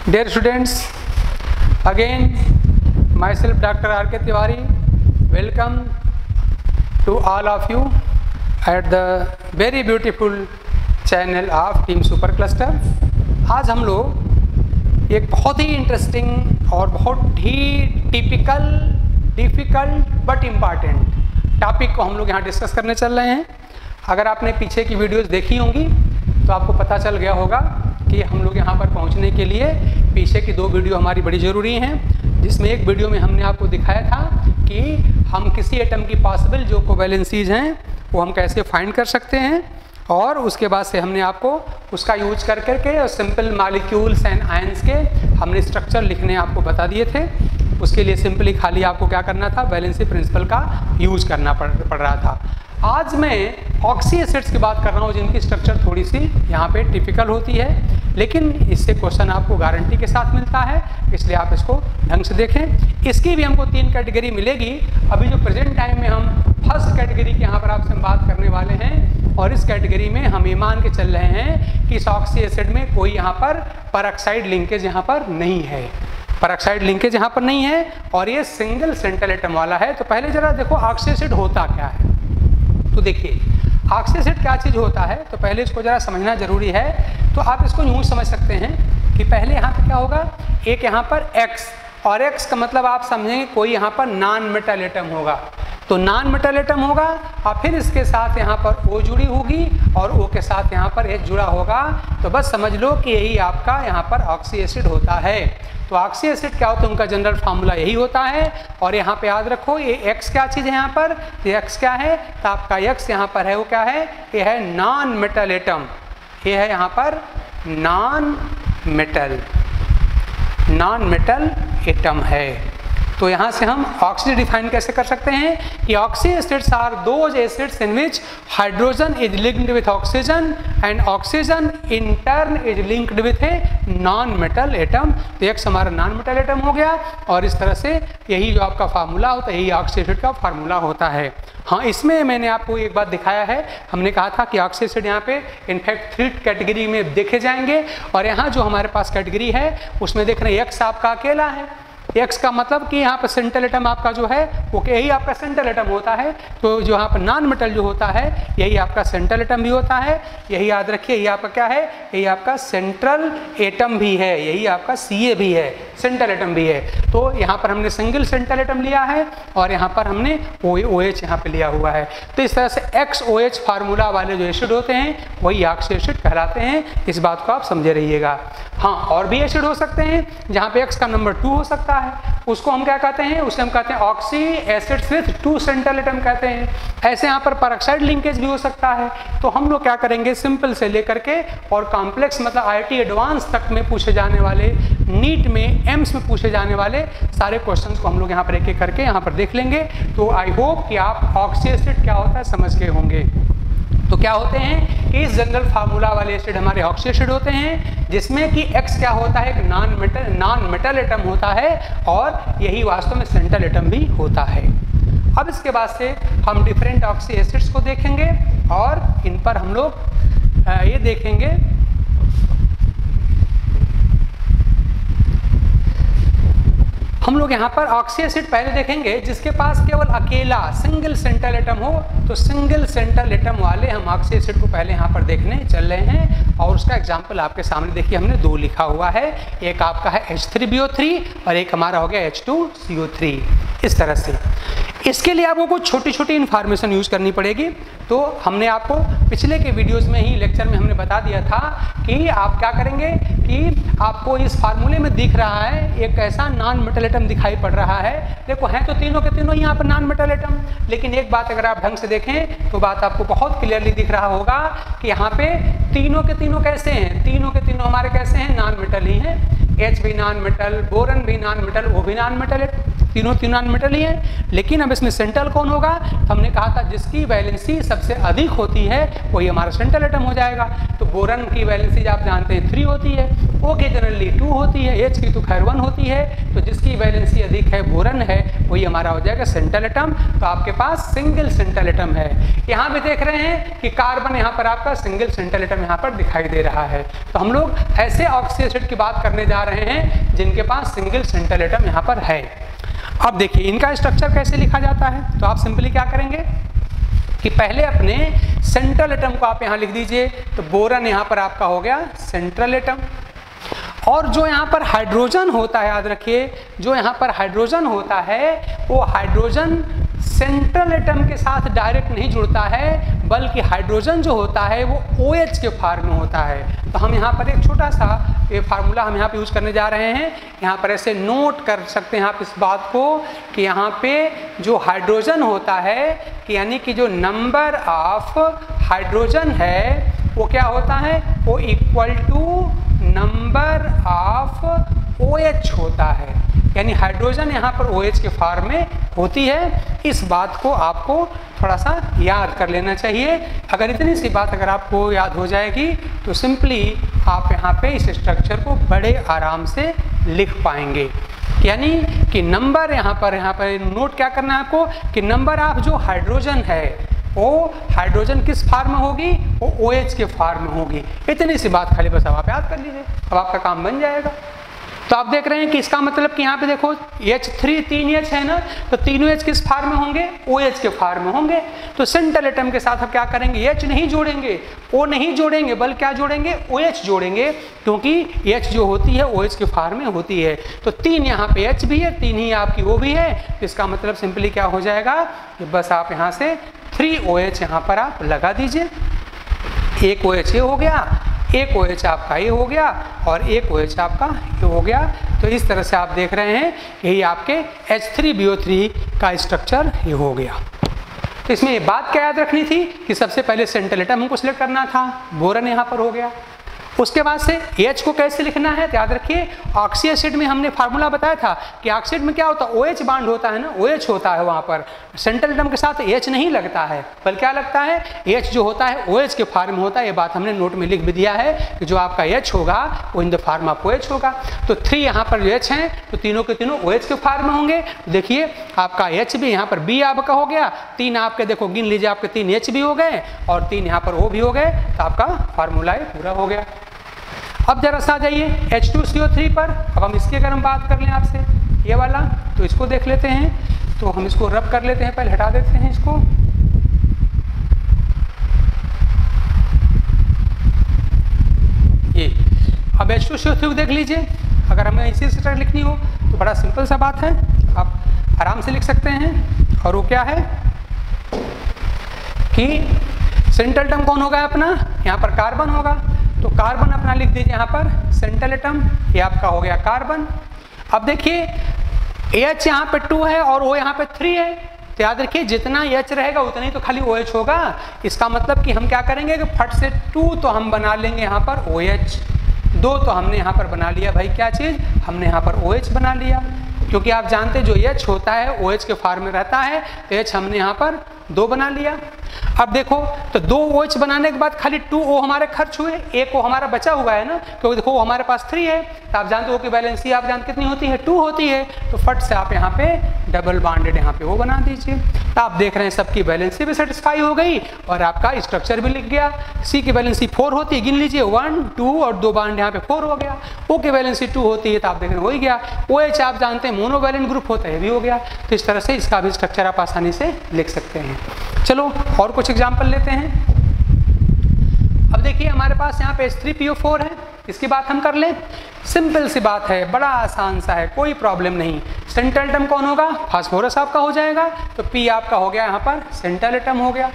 Dear students, again myself Dr. R.K. Tiwari, welcome to all of you at the very beautiful channel of Team Super Cluster। आज हम लोग एक बहुत ही interesting और बहुत ही typical difficult but important topic को हम लोग यहाँ डिस्कस करने चल रहे हैं। अगर आपने पीछे की वीडियोस देखी होंगी तो आपको पता चल गया होगा कि हम लोग यहाँ पर पहुँचने के लिए पीछे की दो वीडियो हमारी बड़ी ज़रूरी हैं, जिसमें एक वीडियो में हमने आपको दिखाया था कि हम किसी एटम की पॉसिबल जो कोवैलेंसीज हैं वो हम कैसे फाइंड कर सकते हैं, और उसके बाद से हमने आपको उसका यूज कर करके और सिंपल मॉलिक्यूल्स एंड आयंस के हमने स्ट्रक्चर लिखने आपको बता दिए थे। उसके लिए सिंपली खाली आपको क्या करना था, वैलेंसी प्रिंसिपल का यूज करना पड़ रहा था। आज मैं ऑक्सी एसिड्स की बात कर रहा हूँ जिनकी स्ट्रक्चर थोड़ी सी यहाँ पे टिपिकल होती है, लेकिन इससे क्वेश्चन आपको गारंटी के साथ मिलता है, इसलिए आप इसको ढंग से देखें। इसकी भी हमको 3 कैटेगरी मिलेगी। अभी जो प्रेजेंट टाइम में हम फर्स्ट कैटेगरी की यहाँ पर आपसे बात करने वाले हैं, और इस कैटेगरी में हम ये मान के चल रहे हैं कि इस ऑक्सी एसिड में कोई यहाँ पर परऑक्साइड लिंकेज यहाँ पर नहीं है, परऑक्साइड लिंकेज यहाँ पर नहीं है, और ये सिंगल सेंट्रल एटम वाला है। तो पहले जरा देखो ऑक्सी एसिड होता क्या है। तो देखिए ऑक्सी एसिड क्या चीज़ होता है, तो पहले इसको ज़रा समझना ज़रूरी है। तो आप इसको यूँ समझ सकते हैं कि पहले यहाँ पे क्या होगा, एक यहाँ पर X, और X का मतलब आप समझेंगे कोई यहाँ पर नॉन मेटल एटम होगा। तो नॉन मेटल एटम होगा और फिर इसके साथ यहाँ पर O जुड़ी होगी और O के साथ यहाँ पर H जुड़ा होगा। तो बस समझ लो कि यही आपका यहाँ पर ऑक्सी एसिड होता है। तो ऑक्सी एसिड क्या होता है, उनका जनरल फार्मूला यही होता है। और यहाँ पे याद रखो ये X क्या चीज़ है यहाँ पर, ये X क्या है, तो आपका X यहाँ पर है वो क्या है, ये है नॉन मेटल एटम। ये है यहाँ पर नॉन मेटल एटम है। तो यहाँ से हम ऑक्सी डिफाइन कैसे कर सकते हैं कि oxy acids are those acids in which hydrogen is linked with oxygen and oxygen in turn is linked with a non metal atom. तो X हमारा नॉन मेटल एटम हो गया, और इस तरह से यही जो आपका फार्मूला होता है, यही ऑक्सी एसिड का फार्मूला होता है। हाँ, इसमें मैंने आपको एक बात दिखाया है, हमने कहा था कि ऑक्सी एसिड यहाँ पे इनफैक्ट 3 कैटेगरी में देखे जाएंगे, और यहाँ जो हमारे पास कैटेगरी है उसमें देख रहे हैं X आपका अकेला है। X का मतलब कि यहाँ पर सेंट्रल एटम आपका जो है वो यही आपका सेंट्रल एटम होता है। तो जो यहाँ पर नॉन मेटल जो होता है यही आपका सेंट्रल एटम भी होता है। यही याद रखिए, यही आपका क्या है, यही आपका सेंट्रल एटम भी है, यही आपका Ca भी है, सेंट्रल एटम भी है। तो यहाँ पर हमने सिंगल सेंट्रल एटम लिया है और यहाँ पर हमने OH यहाँ पे लिया हुआ है। तो इस तरह से XOH फार्मूला वाले जो एसिड होते हैं वही ऑक्सी एसिड कहलाते हैं। इस बात को आप समझे रहिएगा। हाँ, और भी एसिड हो सकते हैं जहाँ पे X का नंबर 2 हो सकता है, उसको हम क्या कहते हैं, उसे हम कहते हैं oxy acids with 2 central atom कहते हैं। ऐसे यहाँ पर परऑक्साइड लिंकेज भी हो सकता है। तो हम लोग क्या करेंगे, सिंपल से लेकर के और कॉम्प्लेक्स मतलब IIT एडवांस तक में पूछे जाने वाले, नीट में, एम्स में पूछे जाने वाले सारे क्वेश्चंस को हम लोग यहाँ पर एक एक करके यहाँ पर देख लेंगे। तो आई होप कि आप ऑक्सी एसिड क्या होता है समझ गए होंगे। तो क्या होते हैं कि इस जनरल फार्मूला वाले एसिड हमारे ऑक्सी एसिड होते हैं, जिसमें कि X क्या होता है, एक नॉन मेटल एटम होता है, और यही वास्तव में सेंट्रल एटम भी होता है। अब इसके बाद से हम डिफरेंट ऑक्सी एसिड्स को देखेंगे और इन पर हम लोग ये देखेंगे हम लोग यहाँ पर ऑक्सी एसिड पहले देखेंगे जिसके पास केवल अकेला सिंगल सेंट्रल एटम हो। तो सिंगल सेंट्रल एटम वाले हम ऑक्सी एसिड को पहले यहाँ पर देखने चल रहे हैं, और उसका एग्जांपल आपके सामने देखिए, हमने 2 लिखा हुआ है। एक आपका है H3BO3 और एक हमारा हो गया H2CO3। इस तरह से इसके लिए आपको कुछ छोटी छोटी इन्फॉर्मेशन यूज करनी पड़ेगी। तो हमने आपको पिछले के वीडियोस में ही लेक्चर में हमने बता दिया था कि आप क्या करेंगे कि आपको इस फार्मूले में दिख रहा है एक ऐसा नॉन मेटल एटम दिखाई पड़ रहा है। देखो हैं तो तीनों के तीनों यहाँ पर नॉन मेटल एटम, लेकिन एक बात अगर आप ढंग से देखें तो बात आपको बहुत क्लियरली दिख रहा होगा कि यहाँ पे तीनों के तीनों कैसे हैं, तीनों के तीनों हमारे कैसे हैं, नॉन मेटल ही हैं। H भी नॉन मेटल, बोरन भी नॉन मेटल, O भी नॉन मेटल है, तीनों नॉन मेटल ही हैं। लेकिन अब इसमें सेंट्रल कौन होगा, तो हमने कहा था जिसकी वैलेंसी सबसे अधिक होती है वही हमारा सेंट्रल एटम हो जाएगा। तो बोरन की वैलेंसी आप जानते हैं 3 होती है, O की जनरली 2 होती है, H की तो खैर 1 होती है, तो जिसकी वैलेंसी अधिक है, बोरन है, वही हमारा हो जाएगा सेंट्रल एटम। तो आपके पास सिंगल सेंट्रल एटम है। यहाँ भी देख रहे हैं कि कार्बन यहाँ पर आपका सिंगल सेंट्रल एटम यहाँ पर दिखाई दे रहा है। तो हम लोग ऐसे ऑक्सी एसिड की बात करने जा रहे हैं जिनके पास सिंगल सेंट्रल एटम यहाँ पर है। अब देखिए इनका स्ट्रक्चर कैसे लिखा जाता है। तो आप सिंपली क्या करेंगे कि पहले अपने सेंट्रल एटम को आप यहाँ लिख दीजिए। तो बोरन यहाँ पर आपका हो गया सेंट्रल एटम, और जो यहाँ पर हाइड्रोजन होता है, याद रखिए जो यहाँ पर हाइड्रोजन होता है वो हाइड्रोजन सेंट्रल एटम के साथ डायरेक्ट नहीं जुड़ता है, बल्कि हाइड्रोजन जो होता है वो OH के फॉर्म में होता है। तो हम यहाँ पर एक छोटा सा ये फार्मूला हम यहाँ पे यूज करने जा रहे हैं। यहाँ पर ऐसे नोट कर सकते हैं आप इस बात को कि यहाँ पे जो हाइड्रोजन होता है कि यानी कि जो नंबर ऑफ हाइड्रोजन है वो क्या होता है, वो equal to number of OH होता है, यानी हाइड्रोजन यहाँ पर OH के फॉर्म में होती है। इस बात को आपको थोड़ा सा याद कर लेना चाहिए। अगर इतनी सी बात अगर आपको याद हो जाएगी तो सिंपली आप यहाँ पे इस स्ट्रक्चर को बड़े आराम से लिख पाएंगे। यानी कि नंबर यहाँ पर नोट क्या करना है आपको कि नंबर ऑफ जो हाइड्रोजन है वो हाइड्रोजन किस फॉर्म में होगी, वो OH के फॉर्म में होगी। इतनी सी बात खाली बस अब आप याद कर लीजिए, अब आपका काम बन जाएगा। तो आप देख रहे हैं कि इसका मतलब कि यहाँ पे देखो H3 3 H है ना, तो तीनों H किस फॉर्म में होंगे, OH के फॉर्म में होंगे। तो सेंट्रल एटम के साथ हम क्या करेंगे, H नहीं जोड़ेंगे, O नहीं जोड़ेंगे, बल्कि क्या जोड़ेंगे, OH जोड़ेंगे, क्योंकि H जो होती है OH के फॉर्म में होती है। तो 3 यहाँ पे H भी है, 3 ही आपकी O भी है। तो इसका मतलब सिंपली क्या हो जाएगा कि बस आप यहाँ से 3 OH यहाँ पर आप लगा दीजिए। एक OH ये हो गया, एक OH आपका ये हो गया और एक OH आपका ये हो गया। तो इस तरह से आप देख रहे हैं यही आपके H3BO3 का स्ट्रक्चर ये हो गया। तो इसमें ये बात क्या याद रखनी थी कि सबसे पहले सेंट्रल एटम हमको सिलेक्ट करना था, बोरन यहाँ पर हो गया। उसके बाद से H को कैसे लिखना है, तो याद रखिए ऑक्सी एसिड में हमने फार्मूला बताया था कि ऑक्सीड में क्या होता है, OH बांड होता है ना, OH होता है वहाँ पर। सेंट्रल एटम के साथ H नहीं लगता है, बल्कि क्या लगता है, H जो होता है OH के फॉर्म में होता है। ये बात हमने नोट में लिख भी दिया है कि जो आपका H होगा वो in the form of OH होगा। तो 3 यहाँ पर H हैं तो तीनों के तीनों OH के फॉर्म में होंगे। देखिए आपका H भी यहाँ पर B आपका हो गया, 3 आपके देखो गिन लीजिए आपके 3 H भी हो गए और 3 यहाँ पर O भी हो गए। तो आपका फार्मूला पूरा हो गया। अब जरा सा जाइए H2CO3 पर। अब हम इसकी अगर हम बात कर लें आपसे ये वाला, तो इसको देख लेते हैं। तो हम इसको रब कर लेते हैं, पहले हटा देते हैं इसको। ये अब H2CO3 देख लीजिए। अगर हमें इसी स्ट्रक्चर लिखनी हो तो बड़ा सिंपल सा बात है, आप आराम से लिख सकते हैं। और वो क्या है कि सेंट्रल एटम कौन होगा अपना, यहाँ पर कार्बन होगा। तो कार्बन अपना लिख दीजिए यहाँ पर सेंट्रल एटम, ये आपका हो गया कार्बन। अब देखिए H यहाँ पे 2 है और O यहाँ पे 3 है। तो याद रखिए जितना H रहेगा उतना ही तो खाली OH होगा। इसका मतलब कि हम क्या करेंगे कि फट से 2 तो हम बना लेंगे यहाँ पर OH, 2 तो हमने यहाँ पर बना लिया भाई क्या चीज़, हमने यहाँ पर OH बना लिया। क्योंकि आप जानते हैं जो H होता है OH के फॉर्म में रहता है, तो H हमने यहाँ पर 2 बना लिया। अब देखो तो 2 OH बनाने के बाद खाली 2 O हमारे खर्च हुए, 1 O हमारा बचा हुआ है ना, क्योंकि देखो हमारे पास 3 है। तो आप जानते हो कि बैलेंसी आप जानते कितनी होती है, 2 होती है। तो फट से आप यहाँ पे डबल बॉन्डेड यहाँ पे O बना दीजिए। तो आप देख रहे हैं सबकी बैलेंसी भी सेटिस्फाई हो गई और आपका स्ट्रक्चर भी लिख गया। C की बैलेंसी 4 होती है, गिन लीजिए 1 2 और 2 बॉन्ड यहाँ पे 4 हो गया। O की बैलेंसी 2 होती है, तो आप देख रहे हैं हो ही गया। OH आप जानते हैं मोनोवैलेंट ग्रुप होता है, भी हो गया। तो इस तरह से इसका भी स्ट्रक्चर आप आसानी से लिख सकते हैं। चलो और कुछ एग्जाम्पल लेते हैं। अब देखिए हमारे पास यहाँ पे H3PO4 है, इसकी बात हम कर लें। सिंपल सी बात है, बड़ा आसान सा है, कोई प्रॉब्लम नहीं। सेंट्रल एटम कौन होगा, फास्फोरस आपका हो जाएगा। तो P आपका हो गया यहाँ पर सेंट्रल एटम हो गया।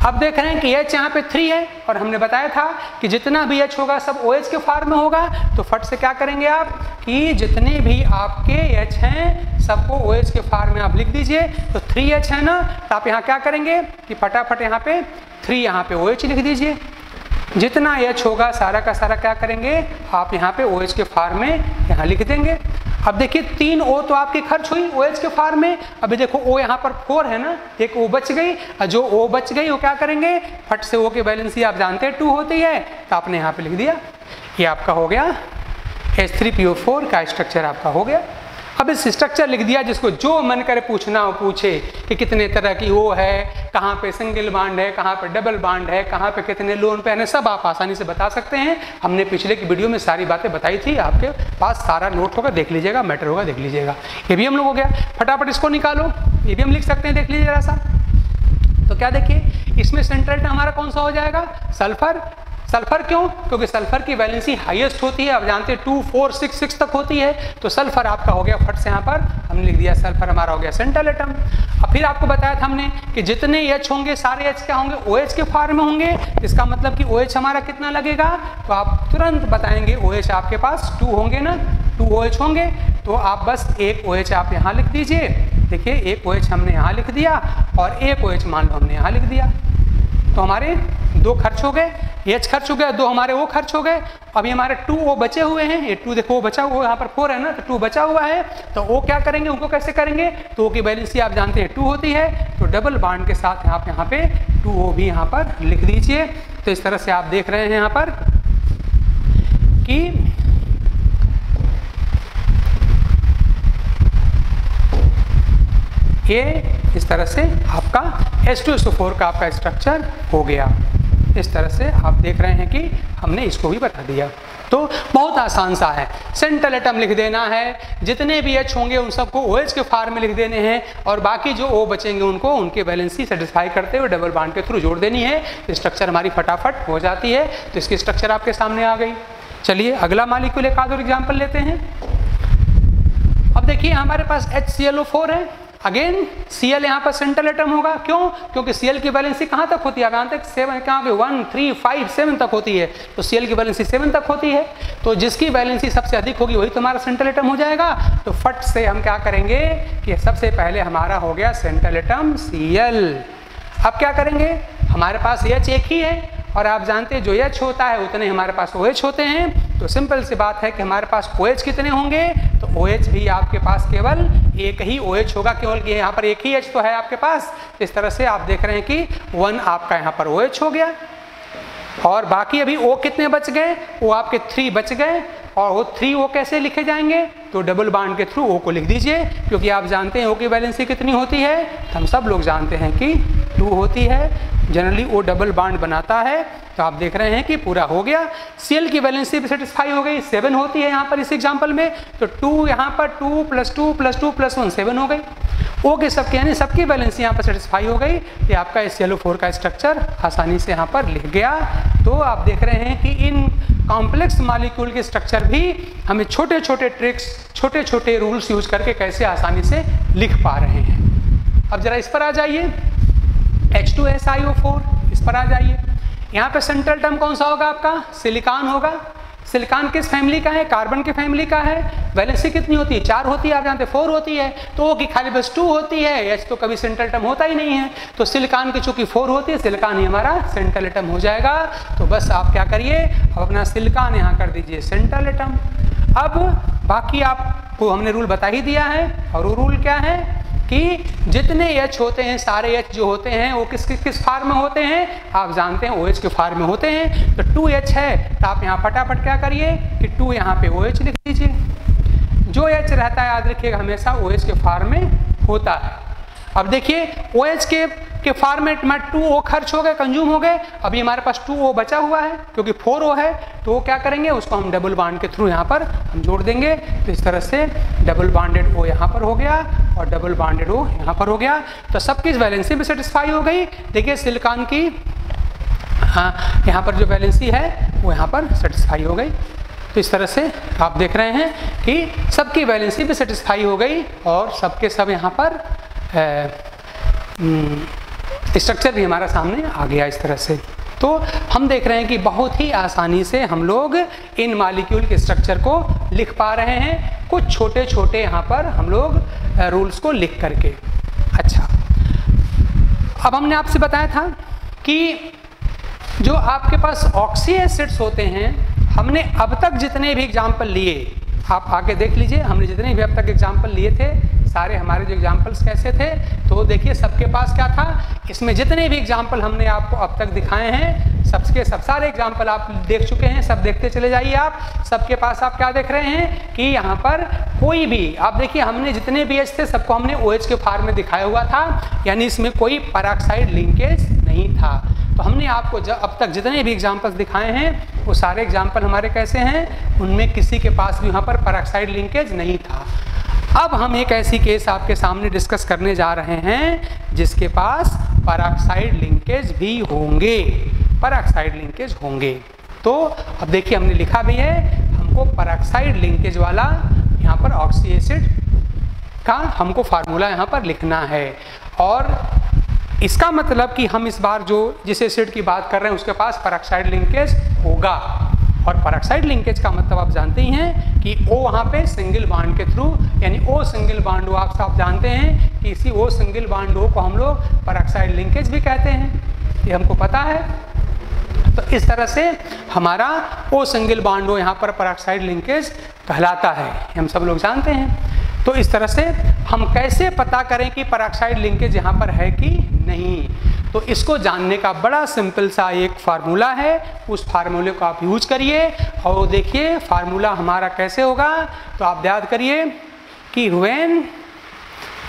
अब देख रहे हैं कि H यहाँ पे 3 है और हमने बताया था कि जितना भी H होगा सब OH के फॉर्म में होगा। तो फट से क्या करेंगे आप कि जितने भी आपके H हैं सबको OH के फॉर्म में आप लिख दीजिए। तो 3H है ना, तो आप यहाँ क्या करेंगे कि फटाफट यहाँ पे 3 यहाँ पे OH लिख दीजिए। जितना H होगा सारा का सारा क्या करेंगे आप यहाँ पे OH के फॉर्म में यहाँ लिख देंगे। अब देखिए 3 O तो आपकी खर्च हुई OH के फॉर्म में। अभी देखो O यहाँ पर 4 है ना, एक O बच गई। और जो O बच गई वो क्या करेंगे, फट से O की बैलेंसी आप जानते हैं 2 होती है, तो आपने यहाँ पे लिख दिया। ये आपका हो गया H3PO4 का स्ट्रक्चर आपका हो गया। अब इस स्ट्रक्चर लिख दिया, जिसको जो मन करे पूछना हो पूछे कि कितने तरह की वो है, कहाँ पे सिंगल बॉन्ड है, कहाँ पे डबल बॉन्ड है, कहाँ पे कितने लोन पेन है, सब आप आसानी से बता सकते हैं। हमने पिछले की वीडियो में सारी बातें बताई थी, आपके पास सारा नोट होगा, देख लीजिएगा, मैटर होगा, देख लीजिएगा। ये भी हम लोग हो गया। फटाफट इसको निकालो, ये भी हम लिख सकते हैं, देख लीजिए जरा सा। तो क्या देखिए, इसमें सेंट्रल हमारा कौन सा हो जाएगा? सल्फर। सल्फर क्यों? क्योंकि सल्फर की वैलेंसी हाईएस्ट होती है, आप जानते हैं 2, 4, 6, 6 तक होती है। तो सल्फर आपका हो गया, फट से यहाँ पर हमने लिख दिया, सल्फर हमारा हो गया सेंट्रल एटम। अब फिर आपको बताया था हमने कि जितने H होंगे सारे H क्या होंगे? OH के फॉर्म में होंगे। इसका मतलब कि OH हमारा कितना लगेगा? तो आप तुरंत बताएंगे OH आपके पास 2 होंगे ना, 2 OH होंगे। तो आप बस एक OH आप यहाँ लिख दीजिए। देखिए, एक OH हमने यहाँ लिख दिया और एक OH मान लो हमने यहाँ लिख दिया। तो हमारे 2 खर्च हो गए, H खर्च हो गया, 2 हमारे O खर्च हो गए। अभी हमारे 2 O बचे हुए हैं, ये 2 देखो बचा हुआ, यहाँ पर 4 है ना, तो 2 बचा हुआ है। तो O क्या करेंगे, उनको कैसे करेंगे? तो O की वैलेंसी आप जानते हैं 2 होती है। तो डबल बॉन्ड के साथ आप यहाँ पे 2O भी यहाँ पर लिख दीजिए। तो इस तरह से आप देख रहे हैं यहाँ पर कि ये इस तरह से आपका H2SO4 का आपका स्ट्रक्चर हो गया। इस तरह से आप देख रहे हैं कि हमने इसको भी बता दिया। तो बहुत आसान सा है, सेंट्रल एटम लिख देना है, जितने भी H होंगे उन सबको OH के फॉर्म में लिख देने हैं, और बाकी जो O बचेंगे उनको उनके वैलेंसी सेटिस्फाई करते हुए डबल बॉन्ड के थ्रू जोड़ देनी है। तो स्ट्रक्चर हमारी फटाफट हो जाती है। तो इसकी स्ट्रक्चर आपके सामने आ गई। चलिए अगला मॉलिक्यूल एक आध और एग्जाम्पल लेते हैं। अब देखिए, हमारे पास HClO4 है। अगेन Cl यहाँ पर सेंट्रल एटम होगा। क्यों? क्योंकि Cl की वैलेंसी कहाँ तक होती है? यहाँ तक 7, कहाँ पे 1, 3, 5, 7 तक होती है। तो Cl की वैलेंसी 7 तक होती है। तो जिसकी वैलेंसी सबसे अधिक होगी वही तो हमारा सेंट्रल एटम हो जाएगा। तो फट से हम क्या करेंगे कि सबसे पहले हमारा हो गया सेंट्रल एटम Cl। अब क्या करेंगे, हमारे पास H एक ही है, और आप जानते हैं जो H होता है उतने हमारे पास OH होते हैं। तो सिंपल सी बात है कि हमारे पास OH कितने होंगे? तो OH भी आपके पास केवल एक ही OH होगा, केवल यहाँ पर एक ही H तो है आपके पास। इस तरह से आप देख रहे हैं कि 1 आपका यहाँ पर OH हो गया, और बाकी अभी O कितने बच गए? वो आपके 3 बच गए। और वो 3 O कैसे लिखे जाएंगे? तो डबल बॉन्ड के थ्रू O को लिख दीजिए, क्योंकि आप जानते हैं O की वैलेंसी कितनी होती है? हम सब लोग जानते हैं कि 2 होती है। जनरली O डबल बॉन्ड बनाता है। तो आप देख रहे हैं कि पूरा हो गया। Cl की वैलेंसी भी सेटिस्फाई हो गई, 7 होती है यहाँ पर इस एग्जाम्पल में। तो 2 यहाँ पर 2 + 2 + 2 + 1 7 हो गई। O के सबके यानी सबकी वैलेंसी यहाँ पर सेटिस्फाई हो गई। ये आपका HClO4 का स्ट्रक्चर आसानी से यहाँ पर लिख गया। तो आप देख रहे हैं कि इन कॉम्प्लेक्स मॉलिक्यूल के स्ट्रक्चर भी हमें छोटे छोटे ट्रिक्स, छोटे छोटे रूल्स यूज करके कैसे आसानी से लिख पा रहे हैं। अब जरा इस पर आ जाइए, H2SiO4, इस पर आ जाइए। यहाँ पे सेंट्रल टर्म कौन सा होगा आपका? सिलिकॉन होगा। सिलिकॉन किस फैमिली का है? कार्बन की फैमिली का है। वैलेंसी कितनी होती है? 4 होती है, आप जानते हैं 4 होती है। तो O की खाली बस 2 होती है, H तो कभी सेंट्रल टर्म होता ही नहीं है। तो सिलिकॉन की चूंकि 4 होती है, सिलिकॉन ही हमारा सेंट्रल एटम हो जाएगा। तो बस आप क्या करिए, अब अपना सिलिकॉन यहाँ कर दीजिए सेंट्रल एटम। अब बाकी आपको हमने रूल बता ही दिया है, और वो रूल क्या है कि जितने H होते हैं, सारे H जो होते हैं वो किस फॉर्म में होते हैं? आप जानते हैं OH के फॉर्म में होते हैं। तो 2H है, तो आप यहाँ फटाफट क्या करिए कि 2 यहाँ पे OH लिख दीजिए। जो H रहता है याद रखिएगा हमेशा OH के फॉर्म में होता है। अब देखिए OH के फॉर्मेट में 2O खर्च हो गए, कंज्यूम हो गए। अभी हमारे पास 2O बचा हुआ है, क्योंकि 4O है। तो वो क्या करेंगे, उसको हम डबल बॉन्ड के थ्रू यहाँ पर हम जोड़ देंगे। तो इस तरह से डबल बॉन्डेड O यहाँ पर हो गया और डबल बॉन्डेड O यहाँ पर हो गया। तो सबकी वैलेंसी भी सेटिस्फाई हो गई। देखिए सिलिकॉन की यहाँ पर जो वैलेंसी है वो यहाँ पर सेटिस्फाई हो गई। तो इस तरह से आप देख रहे हैं कि सबकी वैलेंसी भी सेटिस्फाई हो गई, और सबके सब यहाँ पर स्ट्रक्चर भी हमारा सामने आ गया इस तरह से। तो हम देख रहे हैं कि बहुत ही आसानी से हम लोग इन मॉलिक्यूल के स्ट्रक्चर को लिख पा रहे हैं, कुछ छोटे छोटे यहाँ पर हम लोग रूल्स को लिख करके। अच्छा, अब हमने आपसे बताया था कि जो आपके पास ऑक्सी एसिड्स होते हैं, हमने अब तक जितने भी एग्जाम्पल लिए, आप आके देख लीजिए, हमने जितने भी अब तक एग्जाम्पल लिए थे सारे हमारे जो एग्जाम्पल्स कैसे थे, तो देखिए सबके पास क्या था, इसमें जितने भी एग्जाम्पल हमने आपको अब तक दिखाए हैं सब सारे एग्जाम्पल आप देख चुके हैं, सब देखते चले जाइए आप। सबके पास आप क्या देख रहे हैं कि यहाँ पर कोई भी, आप देखिए हमने जितने भी एच थे सबको हमने OH के फॉर्म में दिखाया हुआ था, यानी इसमें कोई पेरोक्साइड लिंकेज नहीं था। तो हमने आपको अब तक जितने भी एग्जाम्पल्स दिखाए हैं वो सारे एग्जाम्पल हमारे कैसे हैं, उनमें किसी के पास भी यहाँ पर पेरोक्साइड लिंकेज नहीं था। अब हम एक ऐसी केस आपके सामने डिस्कस करने जा रहे हैं जिसके पास पेरोक्साइड लिंकेज भी होंगे, पेरोक्साइड लिंकेज होंगे। तो अब देखिए हमने लिखा भी है, हमको पेरोक्साइड लिंकेज वाला यहाँ पर ऑक्सी एसिड का हमको फार्मूला यहाँ पर लिखना है। और इसका मतलब कि हम इस बार जो जिस एसिड की बात कर रहे हैं उसके पास पेरोक्साइड लिंकेज होगा। और पेरोक्साइड लिंकेज का मतलब आप जानते ही हैं कि O वहाँ पे सिंगल बॉन्ड के थ्रू, यानी O सिंगल बॉन्ड O आप जानते हैं कि इसी O सिंगल बॉन्ड O को हम लोग पेरोक्साइड लिंकेज भी कहते हैं, ये हमको पता है। तो इस तरह से हमारा O सिंगल बॉन्ड O यहाँ पर पेरोक्साइड लिंकेज कहलाता है, हम सब लोग जानते हैं। तो इस तरह से हम कैसे पता करें कि पेरोक्साइड लिंकेज यहाँ पर है कि नहीं, तो इसको जानने का बड़ा सिंपल सा एक फार्मूला है, उस फार्मूले को आप यूज करिए। और देखिए फार्मूला हमारा कैसे होगा, तो आप याद करिए कि व्हेन,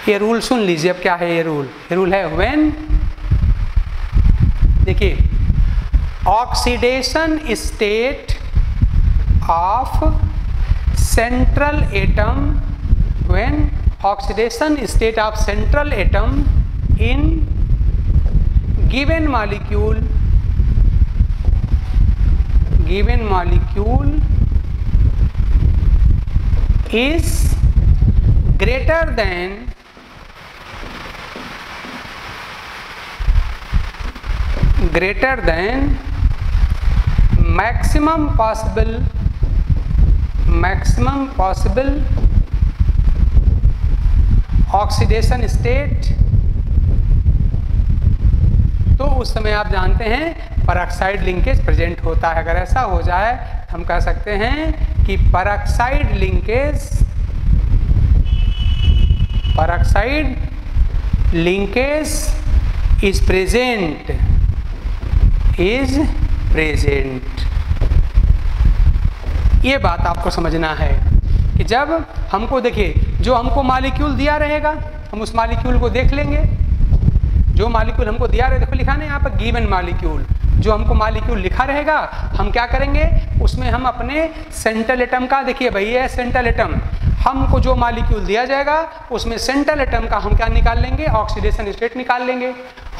ये रूल सुन लीजिए। अब क्या है ये रूल है व्हेन, देखिए oxidation state of central atom, when oxidation state of central atom in given molecule is greater than maximum possible oxidation state, तो उस समय आप जानते हैं पेरोक्साइड लिंकेज प्रेजेंट होता है। अगर ऐसा हो जाए हम कह सकते हैं कि पेरोक्साइड लिंकेज इज प्रेजेंट, ये बात आपको समझना है कि जब हमको, देखिए जो हमको मॉलिक्यूल दिया रहेगा हम उस मॉलिक्यूल को देख लेंगे। जो मॉलिक्यूल हमको दिया रहेगा, देखो लिखा नहीं यहाँ पर गिवन मॉलिक्यूल, जो हमको मॉलिक्यूल लिखा रहेगा हम क्या करेंगे, उसमें हम अपने सेंट्रल एटम का, देखिए भाई ये सेंट्रल एटम, हमको जो मॉलिक्यूल दिया जाएगा उसमें सेंट्रल एटम का हम क्या निकाल लेंगे, ऑक्सीडेशन स्टेट निकाल लेंगे।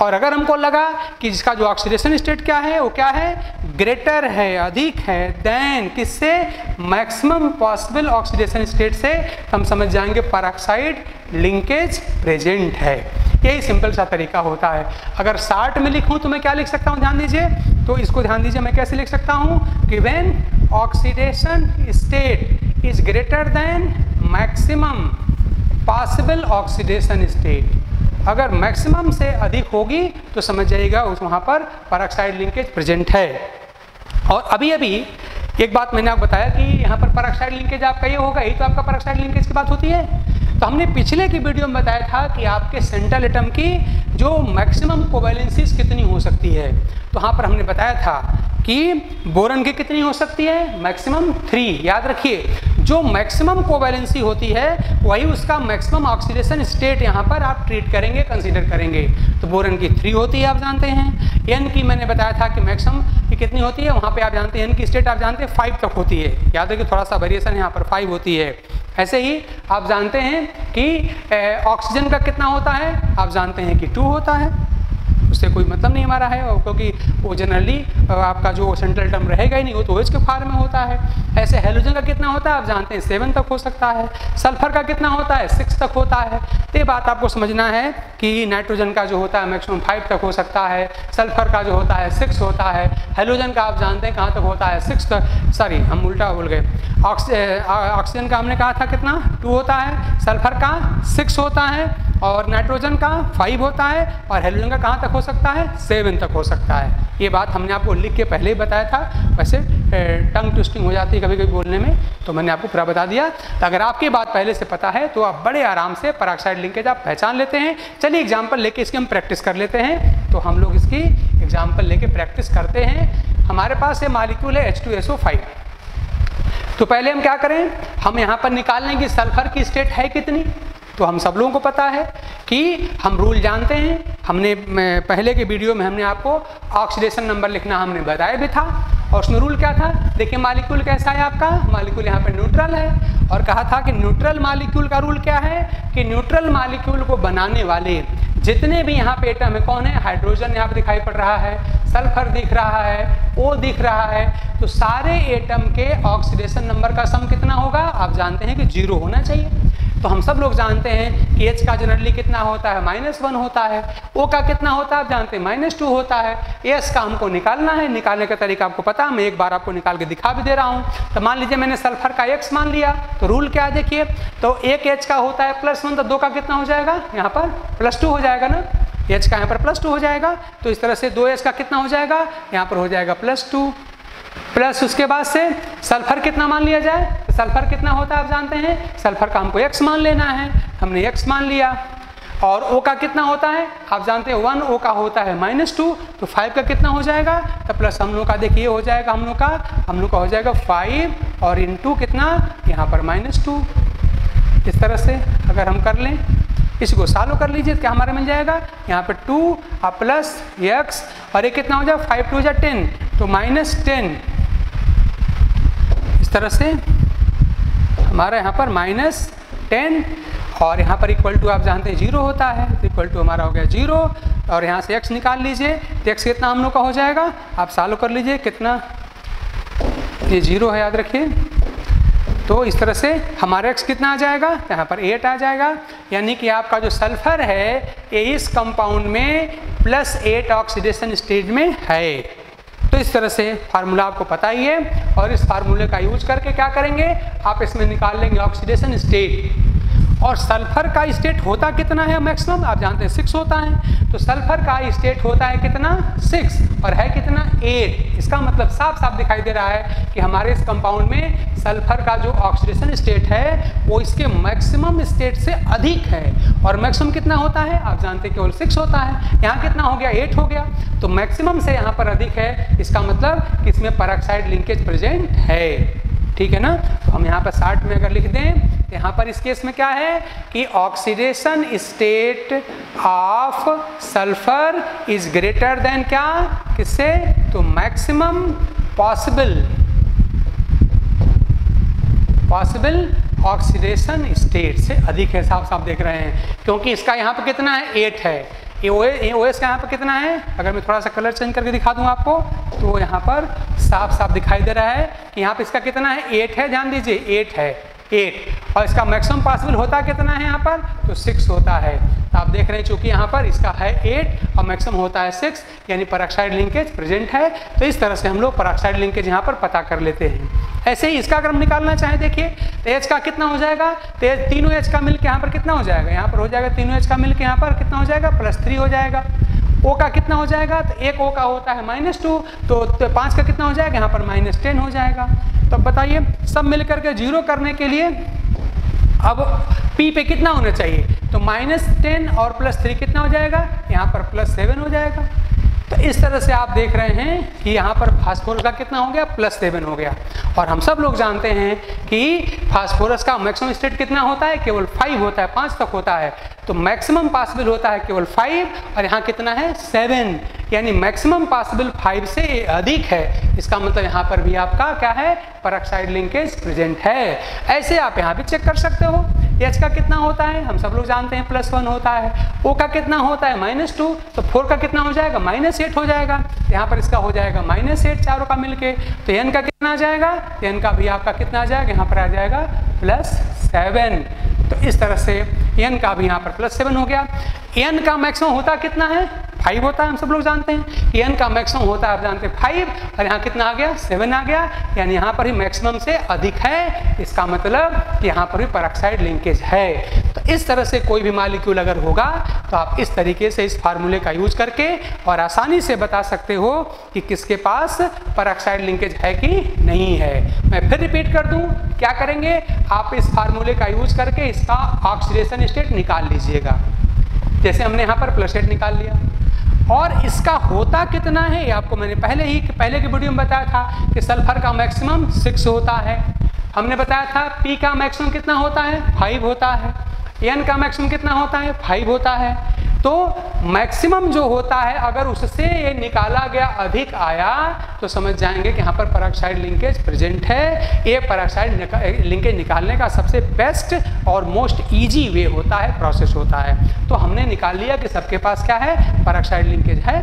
और अगर हमको लगा कि जिसका जो ऑक्सीडेशन स्टेट क्या है वो क्या है, ग्रेटर है, अधिक है देन किससे, मैक्सिमम पॉसिबल ऑक्सीडेशन स्टेट से, हम समझ जाएंगे पेरोक्साइड लिंकेज प्रेजेंट है। यही सिंपल सा तरीका होता है। अगर शार्ट में लिखूं तो मैं क्या लिख सकता हूं, ध्यान दीजिए, तो इसको ध्यान दीजिए मैं कैसे लिख सकता हूं कि when oxidation state is greater than maximum possible oxidation state, अगर मैक्सिमम से अधिक होगी तो समझ जाइएगा उस वहाँ पर पेरोक्साइड लिंकेज प्रेजेंट है। और अभी एक बात मैंने आपको बताया कि यहाँ पर पेरोक्साइड लिंकेज आपका ये होगा, ही तो आपका पेरोक्साइड लिंकेज की बात होती है। तो हमने पिछले की वीडियो में बताया था कि आपके सेंट्रल एटम की जो मैक्सिमम कोवैलेंसीज कितनी हो सकती है, तो यहाँ पर हमने बताया था कि बोरन की कितनी हो सकती है, मैक्सिमम 3। याद रखिए जो मैक्सिमम कोवैलेंसी होती है वही उसका मैक्सिमम ऑक्सीडेशन स्टेट यहाँ पर आप ट्रीट करेंगे, कंसीडर करेंगे। तो बोरन की 3 होती है, आप जानते हैं। एन की मैंने बताया था कि मैक्सिमम की कितनी होती है, वहाँ पे आप जानते हैं एन की स्टेट आप जानते हैं 5 तक होती है। याद रखिए थोड़ा सा वेरिएशन यहाँ पर 5 होती है। ऐसे ही आप जानते हैं कि ऑक्सीजन का कितना होता है, आप जानते हैं कि 2 होता है, उससे कोई मतलब नहीं हमारा है, क्योंकि वो जनरली आपका जो सेंट्रल टर्म रहेगा ही नहीं, वो तो OH के फॉर्म में होता है। ऐसे हेलोजन का कितना होता है आप जानते हैं 7 तक हो सकता है। सल्फर का कितना होता है 6 तक होता है। तो ये बात आपको समझना है कि नाइट्रोजन का जो होता है मैक्सिमम 5 तक हो सकता है, सल्फर का जो होता है 6 होता है, हेलोजन का आप जानते हैं कहाँ तक होता है 6 तक, सॉरी हम उल्टा बोल गए। ऑक्सीजन का हमने कहा था कितना 2 होता है, सल्फर का 6 होता है और नाइट्रोजन का 5 होता है और हेलोजन का कहाँ तक हो सकता है 7 तक हो सकता है। ये बात हमने आपको लिख के पहले ही बताया था, वैसे टंग ट्विस्टिंग हो जाती है कभी कभी बोलने में, तो मैंने आपको पूरा बता दिया। तो अगर आपकी बात पहले से पता है तो आप बड़े आराम से पेरोक्साइड लिंकेज आप पहचान लेते हैं। चलिए एग्जाम्पल लेके इसकी हम प्रैक्टिस कर लेते हैं। तो हम लोग इसकी एग्जाम्पल लेके प्रैक्टिस करते हैं। हमारे पास ये मॉलिक्यूल है H2SO5। तो पहले हम क्या करें, हम यहाँ पर निकाल लें कि सल्फर की स्टेट है कितनी। तो हम सब लोगों को पता है कि हम रूल जानते हैं, हमने पहले के वीडियो में हमने आपको ऑक्सीडेशन नंबर लिखना हमने बताया भी था। और उसमें रूल क्या था, देखिए मॉलिक्यूल कैसा है आपका, मॉलिक्यूल यहाँ पर न्यूट्रल है। और कहा था कि न्यूट्रल मॉलिक्यूल का रूल क्या है कि न्यूट्रल मॉलिक्यूल को बनाने वाले जितने भी यहाँ पे एटम है, कौन है, हाइड्रोजन यहाँ पे दिखाई पड़ रहा है, सल्फर दिख रहा है, O दिख रहा है, तो सारे एटम के ऑक्सीडेशन नंबर का सम कितना होगा, आप जानते हैं कि 0 होना चाहिए। तो हम सब लोग जानते हैं कि H का जनरली कितना होता है, -1 होता है। O का कितना होता है आप जानते हैं, -2 होता है। S का हमको निकालना है, निकालने का तरीका आपको पता है, मैं एक बार आपको निकाल के दिखा भी दे रहा हूँ। तो मान लीजिए मैंने सल्फर का X मान लिया, तो रूल क्या है देखिए, तो एक H का होता है +1, तो 2 का कितना हो जाएगा, यहाँ पर +2 हो जाएगा ना, H का यहाँ पर +2 हो जाएगा। तो इस तरह से 2H का कितना हो जाएगा, यहाँ पर हो जाएगा +2 प्लस उसके बाद से सल्फर कितना मान लिया जाए, तो सल्फर कितना होता है आप जानते हैं, सल्फर का हमको X मान लेना है, हमने X मान लिया। और O का कितना होता है आप जानते हैं 1, O का होता है -2, तो 5 का कितना हो जाएगा, तो प्लस हम लोग का देखिए हो जाएगा हम लोग का हो जाएगा 5 और इंटू कितना यहाँ पर -2। इस तरह से अगर हम कर लें, इसको सॉल्व कर लीजिए, क्या हमारा मिल जाएगा, यहाँ पर 2 और प्लस X और ये कितना हो जाएगा 5 2 10, तो -10। इस तरह से हमारा यहाँ पर -10 और यहाँ पर इक्वल टू आप जानते हैं 0 होता है, तो इक्वल टू हमारा हो गया 0। और यहाँ से X निकाल लीजिए, तो X कितना हम लोग का हो जाएगा, आप सॉल्व कर लीजिए, कितना, ये 0 है याद रखिए। तो इस तरह से हमारा X कितना आ जाएगा, यहाँ पर 8 आ जाएगा। यानी कि आपका जो सल्फर है ये इस कंपाउंड में +8 ऑक्सीडेशन स्टेज में है। तो इस तरह से फार्मूला आपको पता ही है, और इस फार्मूले का यूज करके क्या करेंगे, आप इसमें निकाल लेंगे ऑक्सीडेशन स्टेट। और सल्फर का स्टेट होता कितना है मैक्सिमम, आप जानते हैं 6 होता है। तो सल्फर का स्टेट होता है कितना, 6 और है कितना 8। इसका मतलब साफ साफ दिखाई दे रहा है कि हमारे इस कंपाउंड में सल्फर का जो ऑक्सीडेशन स्टेट है वो इसके मैक्सिमम स्टेट से अधिक है। और मैक्सिमम कितना होता है आप जानते हैं केवल 6 होता है, यहाँ कितना हो गया 8 हो गया। तो मैक्सिमम से यहाँ पर अधिक है, इसका मतलब कि इसमें पेरोक्साइड लिंकेज प्रेजेंट है, ठीक है ना। तो हम यहाँ पर 60 में अगर लिख दें, तो यहाँ पर इस केस में क्या है कि oxidation state of sulphur is greater than क्या, किससे, तो मैक्सिमम पॉसिबल ऑक्सीडेशन स्टेट से अधिक है, साफ साफ देख रहे हैं। क्योंकि इसका यहाँ पर कितना है 8 है, ये OS का यहाँ पर कितना है, अगर मैं थोड़ा सा कलर चेंज करके दिखा दूँ आपको, तो यहाँ पर साफ साफ दिखाई दे रहा है कि यहाँ पे इसका कितना है 8 है, ध्यान दीजिए 8 है 8। और इसका मैक्सिमम पॉसिबल होता कितना है यहाँ पर, तो 6 होता है। तो आप देख रहे हैं चूंकि यहाँ पर इसका है 8 और मैक्सिमम होता है 6, यानी पेरोक्साइड लिंकेज प्रेजेंट है। तो इस तरह से हम लोग पेरोक्साइड लिंकेज यहाँ पर पता कर लेते हैं। ऐसे ही इसका अगर हम निकालना चाहें, देखिए तो H का कितना हो जाएगा, तो तीनों H का मिलकर यहाँ पर कितना हो जाएगा, यहाँ पर हो जाएगा तीनों H का मिलकर यहाँ पर कितना हो जाएगा, +3 हो जाएगा। O का कितना हो जाएगा, तो एक O का होता है -2, तो 5 का कितना हो जाएगा, यहाँ पर -10 हो जाएगा। तो बताइए सब मिलकर के 0 करने के लिए अब P पे कितना होना चाहिए, तो -10 और +3 कितना हो जाएगा, यहाँ पर +7 हो जाएगा। तो इस तरह से आप देख रहे हैं कि यहाँ पर फास्फोरस का कितना हो गया, +7 हो गया। और हम सब लोग जानते हैं कि फास्फोरस का मैक्सिमम स्टेट कितना होता है, केवल 5 होता है, 5 तक होता है। तो मैक्सिमम पॉसिबल होता है केवल 5 और यहाँ कितना है 7, यानी मैक्सिमम पॉसिबल 5 से अधिक है। इसका मतलब यहाँ पर भी आपका क्या है, पेरोक्साइड लिंकेज प्रेजेंट है। ऐसे आप यहाँ भी चेक कर सकते हो। H का कितना होता है हम सब लोग जानते हैं +1 होता है। O का कितना होता है -2, तो 4 का कितना हो जाएगा, -8 हो जाएगा। यहाँ पर इसका हो जाएगा -8 चारों का मिलके। तो N का कितना आ जाएगा, N का भी आपका कितना आ जाएगा, यहाँ पर आ जाएगा +7। तो इस तरह से N का भी यहाँ पर +7 हो गया। N का मैक्सिमम होता कितना है, 5 होता है। हम सब लोग जानते हैं कि N का मैक्सिमम होता है, आप जानते हैं 5, और यहाँ कितना आ गया 7 आ गया, यानी यहाँ पर ही मैक्सिमम से अधिक है। इसका मतलब कि यहाँ पर भी पेरोक्साइड लिंकेज है। तो इस तरह से कोई भी मॉलिक्यूल अगर होगा तो आप इस तरीके से इस फार्मूले का यूज करके और आसानी से बता सकते हो कि किसके पास परऑक्साइड लिंकेज है कि नहीं है। मैं फिर रिपीट कर दूं, क्या करेंगे आप इस फार्मूले का यूज करके इसका ऑक्सीडेशन स्टेट निकाल लीजिएगा। जैसे हमने यहाँ पर प्लस 8 निकाल लिया, और इसका होता कितना है ये आपको मैंने पहले की वीडियो में बताया था कि सल्फर का मैक्सिमम 6 होता है। हमने बताया था पी का मैक्सिमम कितना होता है, 5 होता है। एन का मैक्सिमम कितना होता है, 5 होता है। तो मैक्सिमम जो होता है अगर उससे ये निकाला गया अधिक आया तो समझ जाएंगे कि यहाँ पर परऑक्साइड लिंकेज प्रेजेंट है। ये परऑक्साइड लिंकेज निकालने का सबसे बेस्ट और मोस्ट इजी वे होता है, प्रोसेस होता है। तो हमने निकाल लिया कि सबके पास क्या है, परऑक्साइड लिंकेज है।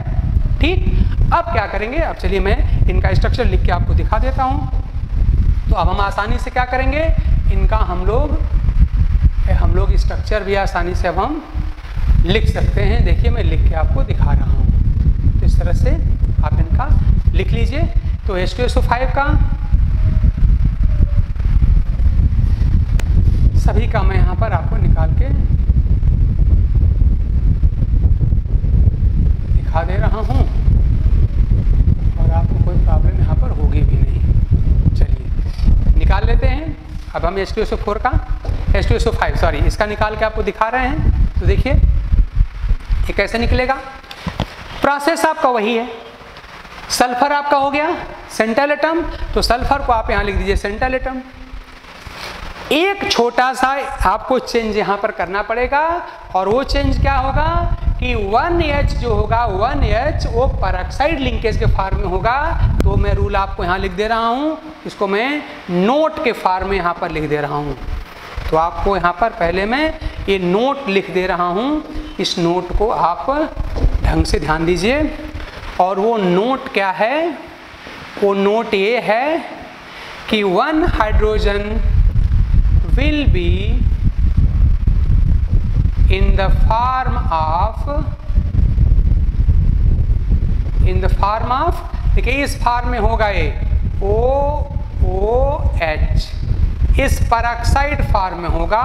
ठीक, अब क्या करेंगे, अब चलिए मैं इनका स्ट्रक्चर लिख के आपको दिखा देता हूँ। तो अब हम आसानी से क्या करेंगे, इनका हम लोग स्ट्रक्चर भी आसानी से अब हम लिख सकते हैं। देखिए मैं लिख के आपको दिखा रहा हूँ। तो इस तरह से आप इनका लिख लीजिए। तो H2SO5 का सभी का मैं यहाँ पर आपको निकाल के दिखा दे रहा हूँ और आपको कोई प्रॉब्लम यहाँ पर होगी भी नहीं। चलिए निकाल लेते हैं। अब हम H2SO4 का H2SO5 सॉरी इसका निकाल के आपको दिखा रहे हैं। तो देखिए ये कैसे निकलेगा। प्रोसेस आपका वही है, सल्फर आपका हो गया सेंट्रल एटम, तो सल्फर को आप यहाँ लिख दीजिए सेंट्रल एटम। एक छोटा सा आपको चेंज यहाँ पर करना पड़ेगा, और वो चेंज क्या होगा कि 1H जो होगा 1H वो परऑक्साइड लिंकेज के फॉर्म में होगा। तो मैं रूल आपको यहाँ लिख दे रहा हूँ, इसको मैं नोट के फॉर्म में यहाँ पर लिख दे रहा हूँ। तो आपको यहाँ पर पहले मैं ये नोट लिख दे रहा हूँ, इस नोट को आप ढंग से ध्यान दीजिए। और वो नोट क्या है, वो नोट ये है कि 1 hydrogen will be in the form of देखिए इस फॉर्म में होगा ये OOH, इस परऑक्साइड फॉर्म में होगा।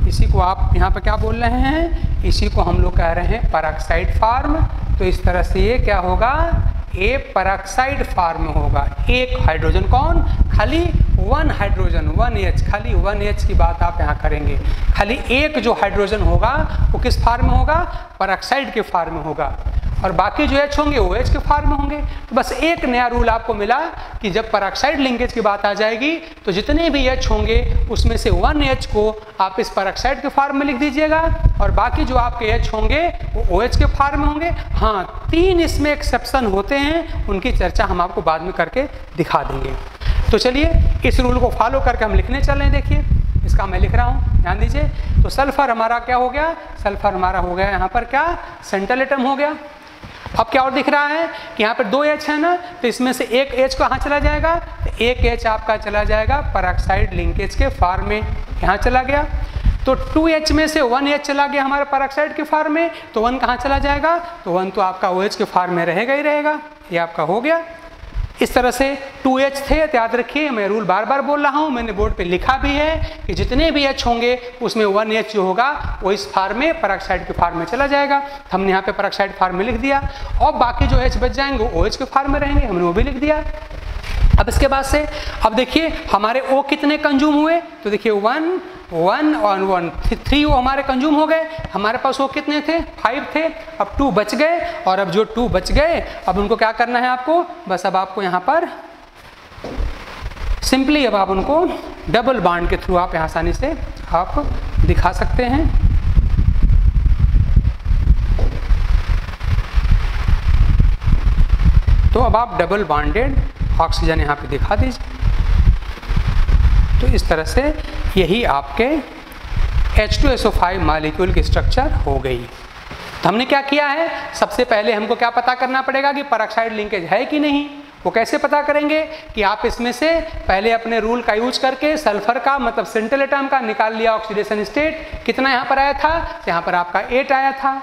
इसी को आप यहाँ पे क्या बोल रहे हैं, इसी को हम लोग कह रहे हैं परऑक्साइड फॉर्म। तो इस तरह से ये क्या होगा, ये परऑक्साइड फॉर्म में होगा। एक हाइड्रोजन कौन, खाली 1 हाइड्रोजन 1H, खाली 1H की बात आप यहाँ करेंगे। खाली एक जो हाइड्रोजन होगा वो किस फॉर्म में होगा, परऑक्साइड के फॉर्म में होगा, और बाकी जो H होंगे वो OH के फॉर्म में होंगे। तो बस एक नया रूल आपको मिला कि जब परऑक्साइड लिंकेज की बात आ जाएगी तो जितने भी H होंगे उसमें से 1H को आप इस परऑक्साइड के फॉर्म में लिख दीजिएगा, और बाकी जो आपके H होंगे वो OH के फॉर्म में होंगे। हाँ, 3 इसमें एक्सेप्शन होते हैं, उनकी चर्चा हम आपको बाद में करके दिखा देंगे। तो चलिए इस रूल को फॉलो करके हम लिखने चल रहे हैं। देखिए इसका मैं लिख रहा हूँ, ध्यान दीजिए। तो सल्फर हमारा क्या हो गया, सल्फर हमारा हो गया यहाँ पर क्या, सेंट्रल एटम हो गया। अब क्या और दिख रहा है कि यहाँ पर 2H है ना, तो इसमें से एक H कहाँ चला जाएगा, तो एक H आपका चला जाएगा परऑक्साइड लिंकेज के फॉर्म में, यहाँ चला गया। तो 2H में से 1H चला गया हमारे परऑक्साइड के फॉर्म में, तो 1 कहाँ चला जाएगा, तो 1 तो आपका OH के फॉर्म में रहेगा ही रहेगा। ये आपका हो गया। इस तरह से 2H थे, तो याद रखिए मैं रूल बार बार बोल रहा हूँ, मैंने बोर्ड पे लिखा भी है कि जितने भी H होंगे उसमें 1H जो होगा वो इस फॉर्म में परऑक्साइड के फॉर्म में चला जाएगा। हमने यहाँ पे परऑक्साइड फॉर्म में लिख दिया, और बाकी जो H बच जाएंगे वो OH के फॉर्म में रहेंगे, हमने वो भी लिख दिया। अब इसके बाद से अब देखिए हमारे O कितने कंज्यूम हुए, तो देखिए 1 1 और 1 3 वो हमारे कंज्यूम हो गए। हमारे पास वो कितने थे, 5 थे। अब 2 बच गए, और अब जो 2 बच गए अब उनको क्या करना है आपको, बस अब आपको यहाँ पर सिंपली अब आप उनको डबल बॉन्ड के थ्रू आप आसानी से आप दिखा सकते हैं। तो अब आप डबल बॉन्डेड ऑक्सीजन यहाँ पे दिखा दीजिए। तो इस तरह से यही आपके H2SO5 मॉलिक्यूल की स्ट्रक्चर हो गई। तो हमने क्या किया है, सबसे पहले हमको क्या पता करना पड़ेगा कि परऑक्साइड लिंकेज है कि नहीं। वो कैसे पता करेंगे कि आप इसमें से पहले अपने रूल का यूज करके सल्फर का मतलब सेंट्रल एटम का निकाल लिया ऑक्सीडेशन स्टेट, कितना यहाँ पर आया था, तो यहाँ पर आपका 8 आया था।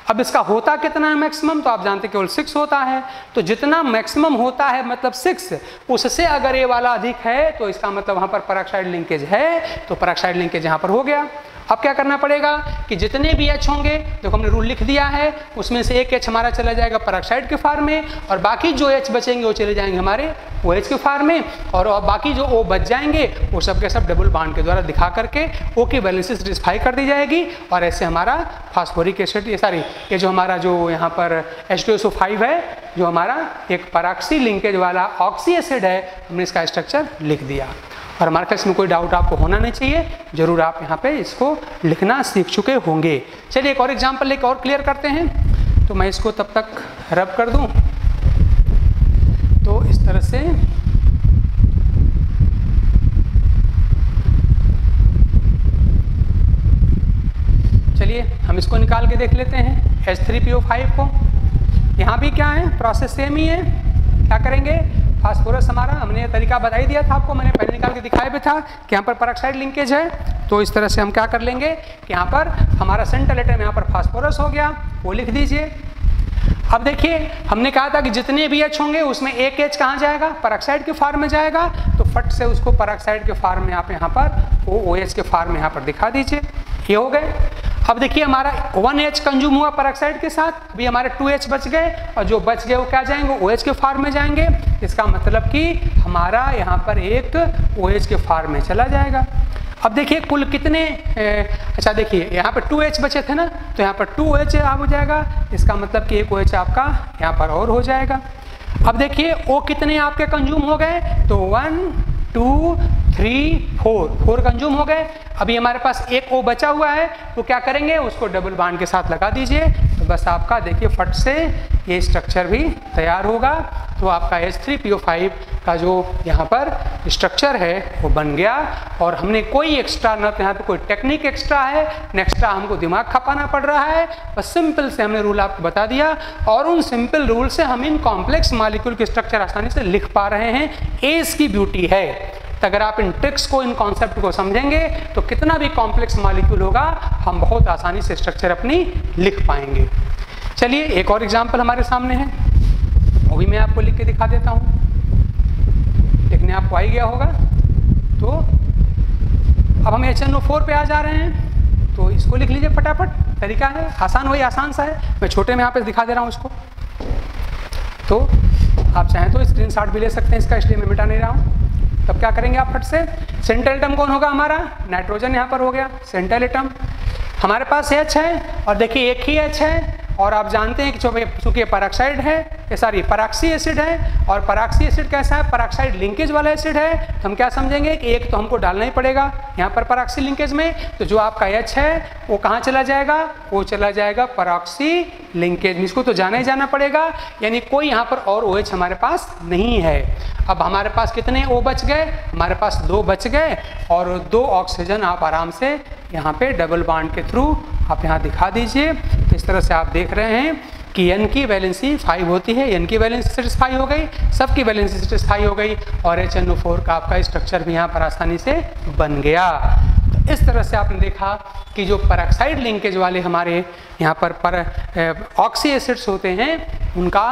अब इसका होता कितना है मैक्सिमम, तो आप जानते केवल 6 होता है। तो जितना मैक्सिमम होता है मतलब 6, उससे अगर ये वाला अधिक है तो इसका मतलब वहाँ पर परऑक्साइड लिंकेज है, तो परऑक्साइड लिंकेज यहाँ पर हो गया। अब क्या करना पड़ेगा कि जितने भी H होंगे, देखो हमने रूल लिख दिया है, उसमें से एक H हमारा चला जाएगा पेरोक्साइड के फॉर्म में और बाकी जो H बचेंगे वो चले जाएंगे हमारे OH के फॉर्म में और बाकी जो O बच जाएंगे वो सब के सब डबल बॉन्ड के द्वारा दिखा करके O की वैलेंसी सेटिस्फाई कर दी जाएगी और ऐसे हमारा फास्फोरिक एसिड ये जो हमारा जो यहाँ पर H2SO5 है, जो हमारा एक पैराक्सी लिंकेज वाला ऑक्सी एसिड है, हमने इसका स्ट्रक्चर लिख दिया। और हमारे पास इसमें कोई डाउट आपको होना नहीं चाहिए, जरूर आप यहाँ पे इसको लिखना सीख चुके होंगे। चलिए एक और एग्जांपल लेकर और क्लियर करते हैं। तो मैं इसको तब तक रब कर दूं, तो इस तरह से चलिए हम इसको निकाल के देख लेते हैं H3PO5 को। यहाँ भी क्या है, प्रोसेस सेम ही है। क्या करेंगे, फास्फोरस हमारा, हमने ये तरीका बता ही दिया था आपको, मैंने पहले निकाल के दिखाया भी था कि यहाँ पर पेरोक्साइड लिंकेज है। तो इस तरह से हम क्या कर लेंगे कि यहाँ पर हमारा सेंट्रल एटम यहाँ पर फास्फोरस हो गया, वो लिख दीजिए। अब देखिए हमने कहा था कि जितने भी H होंगे उसमें एक H कहाँ जाएगा, पेरोक्साइड के फॉर्म में जाएगा, तो फट से उसको पेरोक्साइड के फॉर्म में आप यहाँ पर OH के फॉर्म में यहाँ पर दिखा दीजिए। ये हो गए। अब देखिए हमारा 1H कंज्यूम हुआ पेरोक्साइड के साथ, अभी हमारे 2H बच गए और जो बच गए वो क्या जाएंगे, OH के फॉर्म में जाएंगे। इसका मतलब कि हमारा यहाँ पर एक OH के फॉर्म में चला जाएगा। अब देखिए कुल कितने अच्छा देखिए यहाँ पर 2H बचे थे ना, तो यहाँ पर 2OH हो जाएगा। इसका मतलब कि एक OH आपका यहाँ पर और हो जाएगा। अब देखिए O कितने आपके कंज्यूम हो गए, तो 1 2 3 4 कंज्यूम हो गए। अभी हमारे पास एक O बचा हुआ है, तो क्या करेंगे, उसको डबल बॉन्ड के साथ लगा दीजिए। तो बस आपका देखिए फट से ये स्ट्रक्चर भी तैयार होगा। तो आपका H3PO5 का जो यहाँ पर स्ट्रक्चर है वो बन गया। और हमने कोई एक्स्ट्रा न तो यहाँ पे कोई टेक्निक एक्स्ट्रा है न एक्स्ट्रा हमको दिमाग खपाना पड़ रहा है, बस सिंपल से हमने रूल आपको बता दिया और उन सिंपल रूल से हम इन कॉम्प्लेक्स मॉलिक्यूल के स्ट्रक्चर आसानी से लिख पा रहे हैं। ये इसकी ब्यूटी है। तो अगर आप इन ट्रिक्स को, इन कॉन्सेप्ट को समझेंगे तो कितना भी कॉम्प्लेक्स मॉलिक्यूल होगा हम बहुत आसानी से स्ट्रक्चर अपनी लिख पाएंगे। चलिए एक और एग्जांपल हमारे सामने है, वो भी मैं आपको लिख के दिखा देता हूँ। लिखने आपको आ ही गया होगा। तो अब हम HNO4 पे आ जा रहे हैं, तो इसको लिख लीजिए फटाफट। तरीका है आसान, वही आसान सा है। मैं छोटे में यहाँ पे दिखा दे रहा हूँ इसको। तो आप चाहें तो स्क्रीनशॉट भी ले सकते हैं इसका, इसलिए मैं मिटा नहीं रहा हूँ। तब क्या करेंगे आप फट से, सेंट्रल एटम कौन होगा हमारा, नाइट्रोजन यहाँ पर हो गया सेंट्रल एटम। हमारे पास H है और देखिए एक ही H है और आप जानते हैं कि चूंकि पेरोक्साइड है, सॉरी पैराक्सी एसिड है और पैराक्सी एसिड कैसा है, पैराक्साइड लिंकेज वाला एसिड है। तो हम क्या समझेंगे कि एक तो हमको डालना ही पड़ेगा यहाँ पर पैराक्सी लिंकेज में। तो जो आपका H है वो कहाँ चला जाएगा, वो चला जाएगा पैराक्सी लिंकेज में। इसको तो जाना ही जाना पड़ेगा, यानी कोई यहाँ पर और OH हमारे पास नहीं है। अब हमारे पास कितने O बच गए, हमारे पास 2 बच गए और 2 ऑक्सीजन आप आराम से यहाँ पे डबल बॉन्ड के थ्रू आप यहाँ दिखा दीजिए। इस तरह से आप देख रहे हैं कि N की वैलेंसी 5 होती है, N की वैलेंसी सेटिस्फाई हो गई, सब की वैलेंसी सेटिस्फाई हो गई और HNO4 का आपका स्ट्रक्चर भी यहाँ पर आसानी से बन गया। तो इस तरह से आपने देखा कि जो पेरोक्साइड लिंकेज वाले हमारे यहाँ पर ऑक्सी एसिड्स होते हैं, उनका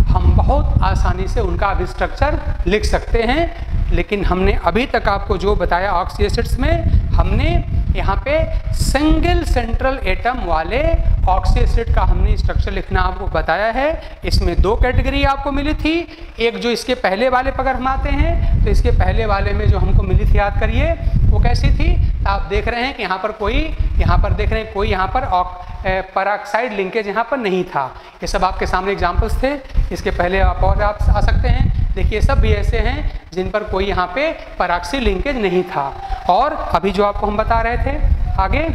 हम बहुत आसानी से उनका अभी स्ट्रक्चर लिख सकते हैं। लेकिन हमने अभी तक आपको जो बताया ऑक्सी एसिड्स में, हमने यहाँ पे सिंगल सेंट्रल एटम वाले ऑक्सी एसिड का हमने स्ट्रक्चर लिखना आपको बताया है। इसमें 2 कैटेगरी आपको मिली थी। एक जो इसके पहले वाले पर अगर हम आते हैं तो इसके पहले वाले में जो हमको मिली थी, याद करिए वो कैसी थी। तो आप देख रहे हैं कि यहाँ पर कोई, यहाँ पर देख रहे हैं कोई यहाँ पर पेरोक्साइड लिंकेज यहाँ पर नहीं था। ये सब आपके सामने एग्जाम्पल्स थे। इसके पहले आप और आप आ सकते हैं, देखिए सब भी ऐसे हैं जिन पर कोई यहाँ पे पैराक्सी लिंकेज नहीं था। और अभी जो आपको हम बता रहे थे आगे,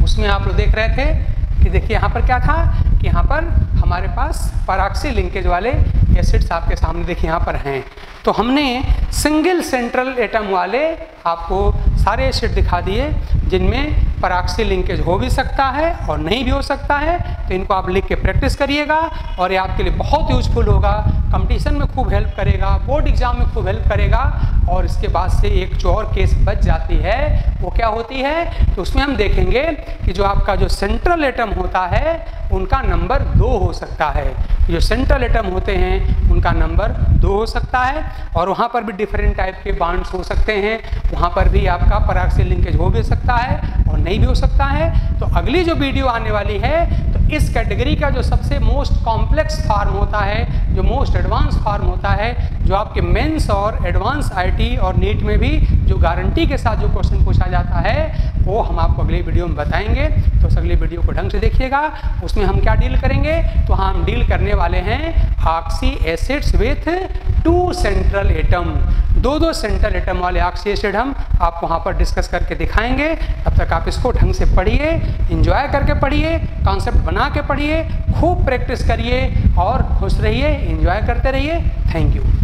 उसमें आप लोग देख रहे थे कि देखिए यहाँ पर क्या था कि यहाँ पर हमारे पास पैराक्सी लिंकेज वाले एसिड्स आपके सामने देखिए यहाँ पर हैं। तो हमने सिंगल सेंट्रल एटम वाले आपको सारे एसिड दिखा दिए जिनमें पैराक्सी लिंकेज हो भी सकता है और नहीं भी हो सकता है। तो इनको आप लिख के प्रैक्टिस करिएगा और ये आपके लिए बहुत यूजफुल होगा, कंपटीशन में खूब हेल्प करेगा, बोर्ड एग्जाम में खूब हेल्प करेगा। और इसके बाद से एक जो और केस बच जाती है वो क्या होती है, तो उसमें हम देखेंगे कि जो आपका जो सेंट्रल एटम होता है उनका नंबर 2 हो सकता है। जो सेंट्रल एटम होते हैं उनका नंबर 2 हो सकता है और वहाँ पर भी डिफरेंट टाइप के बॉन्ड्स हो सकते हैं। वहाँ पर भी आपका पैराक्सी लिंकेज हो भी सकता है और और नहीं भी हो सकता है। तो अगली जो वीडियो आने वाली है तो इस कैटेगरी का जो सबसे मोस्ट कॉम्प्लेक्स फार्म होता है, जो मोस्ट एडवांस फार्म होता है, जो आपके मेंस और एडवांस आईटी और नीट में भी जो गारंटी के साथ जो क्वेश्चन पूछा जाता है, वो हम आपको अगली वीडियो में बताएंगे। तो उस अगली वीडियो को ढंग से देखिएगा। उसमें हम क्या डील करेंगे, तो हम डील करने वाले हैं oxy acids with 2 central atom, 2 central atom वाले ऑक्सी एसिड हम आपको वहाँ पर डिस्कस करके दिखाएंगे। तब तक आप इसको ढंग से पढ़िए, एंजॉय करके पढ़िए, कॉन्सेप्ट बना के पढ़िए, खूब प्रैक्टिस करिए और खुश रहिए, एंजॉय करते रहिए। Thank you.